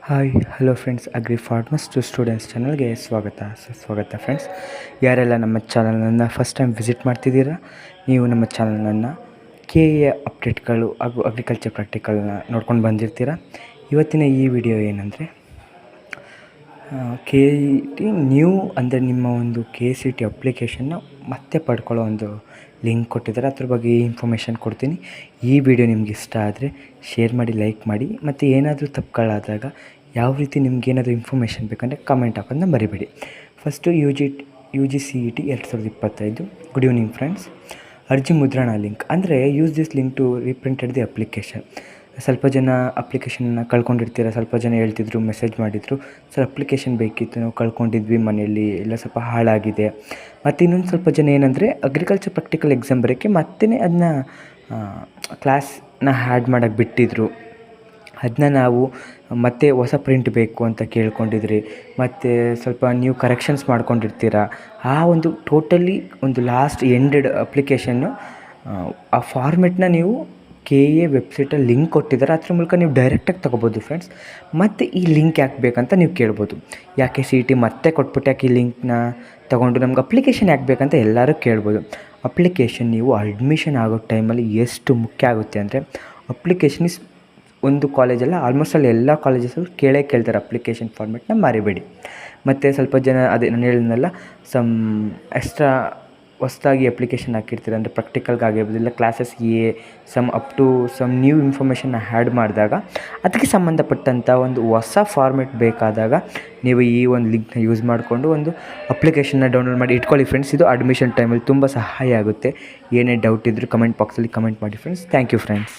Hi hello friends, agri farmers to students ಚಾನಲ್ಗೆ ಸುಸ್ವಾಗತ friends. ಯಾರೆಲ್ಲ ನಮ್ಮ ಚಾನಲನ್ನು ಫಸ್ಟ್ ಟೈಮ್ ವಿಸಿಟ್ ಮಾಡ್ತಿದ್ದೀರಾ, ನೀವು ನಮ್ಮ ಚಾನಲನ್ನು ಕೆ ಎ ಅಪ್ಡೇಟ್ಗಳು ಹಾಗೂ ಅಗ್ರಿಕಲ್ಚರ್ ಪ್ರಾಕ್ಟಿಕಲ್ನ ನೋಡ್ಕೊಂಡು ಬಂದಿರ್ತೀರ. ಇವತ್ತಿನ ಈ ವಿಡಿಯೋ ಏನಂದರೆ ಕೆ ಇ ಟಿ ನ್ಯೂ ಅಂದರೆ ನಿಮ್ಮ ಒಂದು ಕೆ ಸಿ ಟಿ ಅಪ್ಲಿಕೇಶನ್ನ ಮತ್ತೆ ಪಡ್ಕೊಳ್ಳೋ ಒಂದು ಲಿಂಕ್ ಕೊಟ್ಟಿದ್ದಾರೆ. ಅದ್ರ ಬಗ್ಗೆ ಇನ್ಫಾರ್ಮೇಷನ್ ಕೊಡ್ತೀನಿ. ಈ ವಿಡಿಯೋ ನಿಮ್ಗೆ ಇಷ್ಟ ಆದರೆ ಶೇರ್ ಮಾಡಿ, ಲೈಕ್ ಮಾಡಿ. ಮತ್ತು ಏನಾದರೂ ತಪ್ಪುಗಳಾದಾಗ ಯಾವ ರೀತಿ ನಿಮ್ಗೇನಾದರೂ ಇನ್ಫಾರ್ಮೇಷನ್ ಬೇಕಂದರೆ ಕಮೆಂಟ್ ಹಾಕೋದನ್ನ ಮರಿಬೇಡಿ. First U G C E T 2025. Good evening friends. ಅರ್ಜಿ ಮುದ್ರಣ ಲಿಂಕ್ ಅಂದರೆ use this link to reprinted the application. ಸ್ವಲ್ಪ ಜನ ಅಪ್ಲಿಕೇಶನ್ನ ಕಳ್ಕೊಂಡಿರ್ತೀರ. ಸ್ವಲ್ಪ ಜನ ಹೇಳ್ತಿದ್ರು, ಮೆಸೇಜ್ ಮಾಡಿದರು, ಸರ್ ಅಪ್ಲಿಕೇಶನ್ ಬೇಕಿತ್ತು, ನಾವು ಕಳ್ಕೊಂಡಿದ್ವಿ ಮನೆಯಲ್ಲಿ, ಎಲ್ಲ ಸ್ವಲ್ಪ ಹಾಳಾಗಿದೆ. ಮತ್ತು ಇನ್ನೊಂದು ಸ್ವಲ್ಪ ಜನ ಏನಂದರೆ ಅಗ್ರಿಕಲ್ಚರ್ ಪ್ರಾಕ್ಟಿಕಲ್ ಎಕ್ಸಾಮ್ ಬರೋಕ್ಕೆ ಮತ್ತೆ ಅದನ್ನ ಕ್ಲಾಸ್ನ ಆ್ಯಡ್ ಮಾಡೋಕ್ಕೆ ಬಿಟ್ಟಿದ್ರು. ಅದನ್ನ ನಾವು ಮತ್ತೆ ಹೊಸ ಪ್ರಿಂಟ್ ಬೇಕು ಅಂತ ಕೇಳ್ಕೊಂಡಿದ್ರಿ. ಮತ್ತು ಸ್ವಲ್ಪ ನೀವು ಕರೆಕ್ಷನ್ಸ್ ಮಾಡ್ಕೊಂಡಿರ್ತೀರ. ಆ ಒಂದು ಟೋಟಲಿ ಒಂದು ಲಾಸ್ಟ್ ಎಂಡೆಡ್ ಅಪ್ಲಿಕೇಶನ್ನು ಆ ಫಾರ್ಮೆಟ್ನ ನೀವು ಕೆ ಎ ವೆಬ್ಸೈಟಲ್ಲಿ ಲಿಂಕ್ ಕೊಟ್ಟಿದ್ದಾರೆ. ಅದ್ರ ಮೂಲಕ ನೀವು ಡೈರೆಕ್ಟಾಗಿ ತೊಗೋಬೋದು ಫ್ರೆಂಡ್ಸ್. ಮತ್ತು ಈ ಲಿಂಕ್ ಯಾಕೆ ಬೇಕಂತ ನೀವು ಕೇಳ್ಬೋದು. ಯಾಕೆ ಸಿ ಇ ಟಿ ಮತ್ತೆ ಕೊಟ್ಬಿಟ್ಟು ಯಾಕೆ ಈ ಲಿಂಕ್ನ ತೊಗೊಂಡು ನಮ್ಗೆ ಅಪ್ಲಿಕೇಶನ್ ಯಾಕೆ ಬೇಕಂತ ಎಲ್ಲರೂ ಕೇಳ್ಬೋದು. ಅಪ್ಲಿಕೇಶನ್ ನೀವು ಅಡ್ಮಿಷನ್ ಆಗೋ ಟೈಮಲ್ಲಿ ಎಷ್ಟು ಮುಖ್ಯ ಆಗುತ್ತೆ ಅಂದರೆ, ಅಪ್ಲಿಕೇಶನ್ ಇಸ್ ಒಂದು ಕಾಲೇಜಲ್ಲ, ಆಲ್ಮೋಸ್ಟ್ ಅಲ್ಲಿ ಎಲ್ಲ ಕಾಲೇಜಸಲ್ಲೂ ಕೇಳ್ತಾರೆ ಅಪ್ಲಿಕೇಶನ್ ಫಾರ್ಮೆಟ್ನ, ಮರಿಬೇಡಿ. ಮತ್ತು ಸ್ವಲ್ಪ ಜನ ಅದೇ ನಾನು ಹೇಳಿದ್ನಲ್ಲ, ಸಮ್ ಎಕ್ಸ್ಟ್ರಾ ಹೊಸ್ದಾಗಿ ಅಪ್ಲಿಕೇಶನ್ ಹಾಕಿರ್ತೀರ ಅಂದರೆ ಪ್ರಾಕ್ಟಿಕಲ್ಗಾಗಿರ್ಬೋದು, ಇಲ್ಲ classes up to some new ಇನ್ಫಾರ್ಮೇಷನ್ನ ಆ್ಯಡ್ ಮಾಡಿದಾಗ ಅದಕ್ಕೆ ಸಂಬಂಧಪಟ್ಟಂಥ ಒಂದು ಹೊಸ ಫಾರ್ಮೆಟ್ ಬೇಕಾದಾಗ ನೀವು ಈ ಒಂದು ಲಿಂಕ್ನ ಯೂಸ್ ಮಾಡಿಕೊಂಡು ಒಂದು ಅಪ್ಲಿಕೇಶನ್ನ ಡೌನ್ಲೋಡ್ ಮಾಡಿ ಇಟ್ಕೊಳ್ಳಿ ಫ್ರೆಂಡ್ಸ್. ಇದು ಅಡ್ಮಿಷನ್ ಟೈಮಲ್ಲಿ ತುಂಬ ಸಹಾಯ ಆಗುತ್ತೆ. ಏನೇ ಡೌಟ್ ಇದ್ದರೂ ಕಮೆಂಟ್ ಬಾಕ್ಸಲ್ಲಿ ಕಮೆಂಟ್ ಮಾಡಿ ಫ್ರೆಂಡ್ಸ್. Thank you friends.